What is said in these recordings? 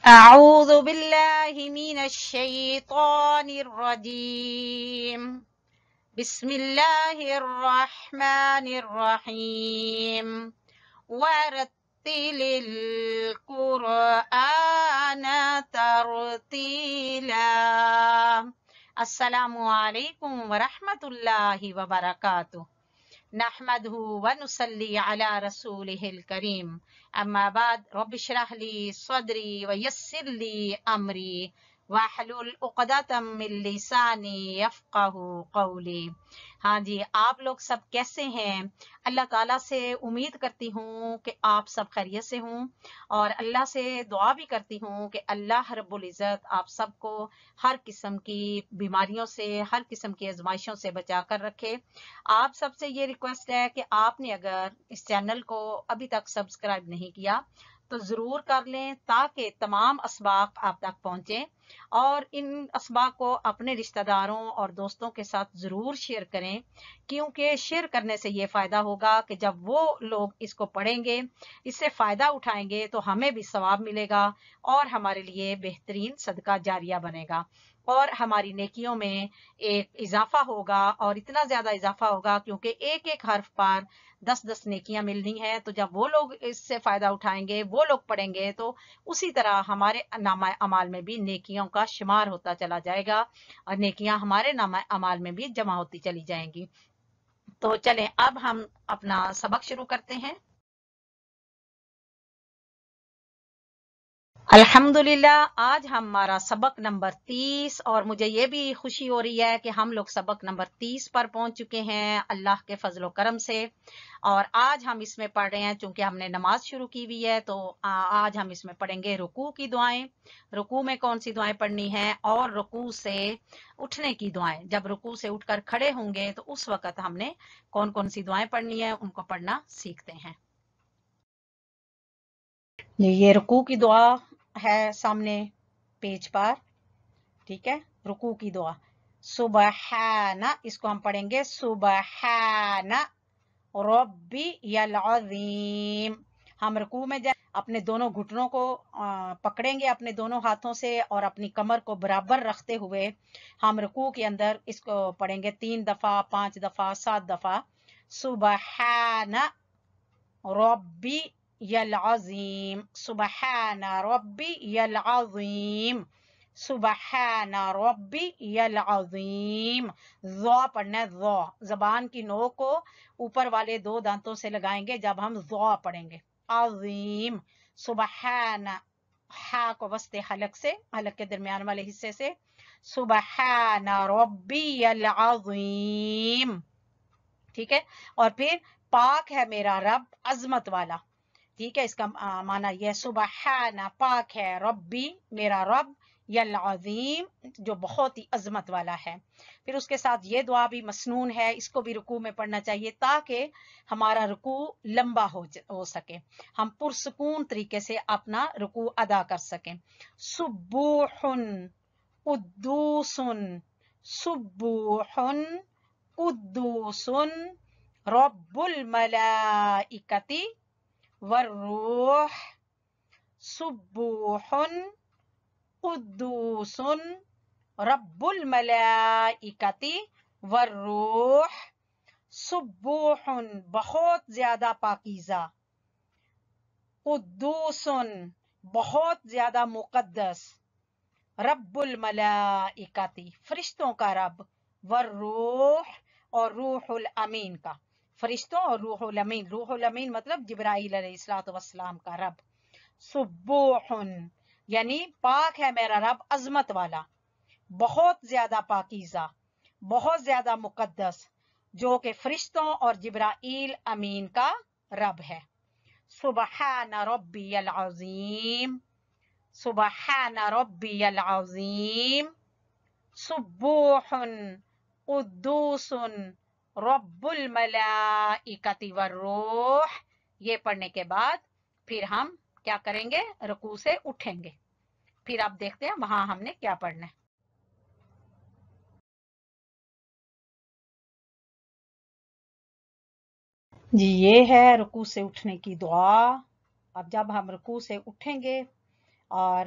أعوذ بالله من الشيطان الرجيم. بسم الله الرحمن الرحيم. ورتل القرآن ترتيلا. السلام عليكم ورحمة الله وبركاته. نحمده ونصلي على رسوله الكريم. اما بعد رب اشرح لي صدري ويسر لي امري واحلل عقدۃ من لسانی یفقهوا قولی. ہاں جی، آپ لوگ سب کیسے ہیں؟ اللہ تعالیٰ سے امید کرتی ہوں کہ آپ سب خیریت سے ہوں، اور اللہ سے دعا بھی کرتی ہوں کہ اللہ رب العزت آپ سب کو ہر قسم کی بیماریوں سے، ہر قسم کی آزمائشوں سے بچا کر رکھے۔ آپ سب سے یہ ریکویسٹ ہے کہ آپ نے اگر اس چینل کو ابھی تک سبسکرائب نہیں کیا تو ضرور کر لیں، تاکہ تمام اسباق آپ تک پہنچیں، اور ان اسباق کو اپنے رشتہ داروں اور دوستوں کے ساتھ ضرور شیئر کریں، کیونکہ شیئر کرنے سے یہ فائدہ ہوگا کہ جب وہ لوگ اس کو پڑھیں گے، اس سے فائدہ اٹھائیں گے، تو ہمیں بھی ثواب ملے گا اور ہمارے لیے بہترین صدقہ جاریہ بنے گا، اور ہماری نیکیوں میں ایک اضافہ ہوگا، اور اتنا زیادہ اضافہ ہوگا کیونکہ ایک ایک حرف پر 10 نیکیاں ملنی ہیں۔ تو جب وہ لوگ اس سے فائدہ اٹھائیں گے، وہ لوگ پڑھیں گے، تو اسی طرح ہمارے نامہ اعمال میں بھی نیکیوں کا شمار ہوتا چلا جائے گا، اور نیکیاں ہمارے نامہ اعمال میں بھی جمع ہوتی چلی جائیں گی۔ تو چلیں اب ہم اپنا سبق شروع کرتے ہیں۔ الحمدللہ آج ہمارا سبق نمبر 30، اور مجھے یہ بھی خوشی ہو رہی ہے کہ ہم لوگ سبق نمبر 30 پر پہنچ چکے ہیں اللہ کے فضل و کرم سے، اور آج ہم اس میں پڑھ رہے ہیں، چونکہ ہم نے نماز شروع کی ہوئی ہے تو آج ہم اس میں پڑھیں گے رکوع کی دعائیں۔ رکوع میں کون سی دعائیں پڑھنی ہیں، اور رکوع سے اٹھنے کی دعائیں، جب رکوع سے اٹھ کر کھڑے ہوں گے تو اس وقت ہم نے کون کون سی دعائیں پڑھنی ہیں، ان کو پڑھنا سیکھتے ہیں۔ یہ رکوع کی دعا ہے سامنے پیج پر، ٹھیک ہے، رکوع کی دعا سبحان، اس کو ہم پڑھیں گے سبحان ربی العظیم۔ ہم رکوع میں جائیں، اپنے دونوں گھٹنوں کو پکڑیں گے اپنے دونوں ہاتھوں سے، اور اپنی کمر کو برابر رکھتے ہوئے ہم رکوع کے اندر اس کو پڑھیں گے 3 دفعہ، 5 دفعہ، 7 دفعہ۔ سبحان ربی العظیم، سبحان ربی العظیم، سبحان ربی العظیم۔ ذو پڑھنا ہے، ذو زبان کی نوک کو اوپر والے 2 دانتوں سے لگائیں گے جب ہم ذو پڑھیں گے۔ عظیم، سبحان، ہا کو وسط حلق سے، حلق کے درمیان والے حصے سے، سبحان ربی العظیم، ٹھیک ہے۔ اور پھر پاک ہے میرا رب عظمت والا، ٹھیک ہے، اس کا معنی یہ سبحان پاک ہے، ربی میرا رب، العظیم جو بہت ہی عظمت والا ہے۔ پھر اس کے ساتھ یہ دعا بھی مسنون ہے، اس کو بھی رکوع میں پڑھنا چاہیے تاکہ ہمارا رکوع لمبا ہو سکے، ہم پرسکون طریقے سے اپنا رکوع ادا کر سکیں۔ سبوح قدوس، سبوح قدوس رب الملائکۃ والروح، سبوح قدوس رب الملائکۃ والروح، سبوح بہت زیادہ پاکیزہ، قدوس بہت زیادہ مقدس، رب الملائکۃ فرشتوں کا رب، والروح اور روح الامین کا، فرشتوں اور روح الامین، روح الامین مطلب جبرائیل علیہ الصلوۃ والسلام کا رب۔ سبوح یعنی پاک ہے میرا رب عظمت والا، بہت زیادہ پاکیزہ، بہت زیادہ مقدس، جو کہ فرشتوں اور جبرائیل امین کا رب ہے۔ سبحان ربی العظیم، سبحان ربی العظیم، سبوح قدوس رب الملائکۃ والروح۔ یہ پڑھنے کے بعد پھر ہم کیا کریں گے، رکوع سے اٹھیں گے۔ پھر آپ دیکھتے ہیں وہاں ہم نے کیا پڑھنا ہے۔ جی یہ ہے رکوع سے اٹھنے کی دعا۔ اب جب ہم رکوع سے اٹھیں گے اور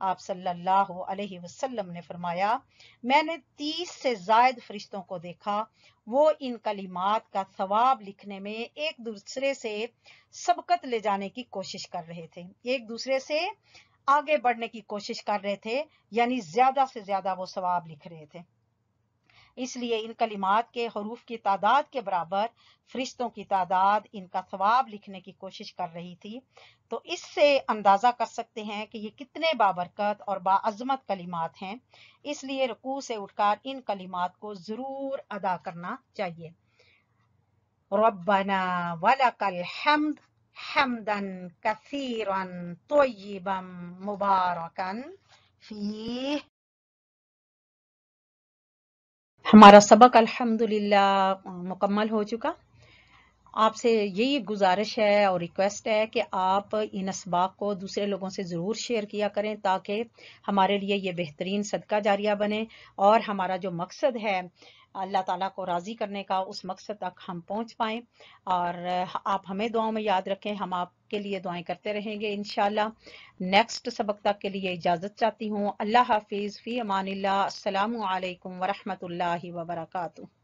آپ صلی اللہ علیہ وسلم نے فرمایا میں نے 30 سے زائد فرشتوں کو دیکھا، وہ ان کلمات کا ثواب لکھنے میں ایک دوسرے سے سبقت لے جانے کی کوشش کر رہے تھے، ایک دوسرے سے آگے بڑھنے کی کوشش کر رہے تھے، یعنی زیادہ سے زیادہ وہ ثواب لکھ رہے تھے۔ اس لیے ان کلمات کے حروف کی تعداد کے برابر فرشتوں کی تعداد ان کا ثواب لکھنے کی کوشش کر رہی تھی۔ تو اس سے اندازہ کر سکتے ہیں کہ یہ کتنے بابرکت اور باعظمت کلمات ہیں، اس لیے رکوع سے اٹھ کر ان کلمات کو ضرور ادا کرنا چاہیے۔ ربنا ولک الحمد حمدا کثیرا طیبا مبارکا فیہ۔ ہمارا سبق الحمدللہ مکمل ہو چکا۔ آپ سے یہی گزارش ہے اور ریکویسٹ ہے کہ آپ ان اسباق کو دوسرے لوگوں سے ضرور شیئر کیا کریں تاکہ ہمارے لیے یہ بہترین صدقہ جاریہ بنے اور ہمارا جو مقصد ہے اللہ تعالیٰ کو راضی کرنے کا، اس مقصد تک ہم پہنچ پائیں۔ اور آپ ہمیں دعاؤں میں یاد رکھیں، ہم آپ کے لیے دعائیں کرتے رہیں گے انشاءاللہ۔ نیکسٹ سبق تک کے لیے اجازت چاہتی ہوں۔ اللہ حافظ، فی امان اللہ، السلام علیکم ورحمۃ اللہ وبرکاتہ۔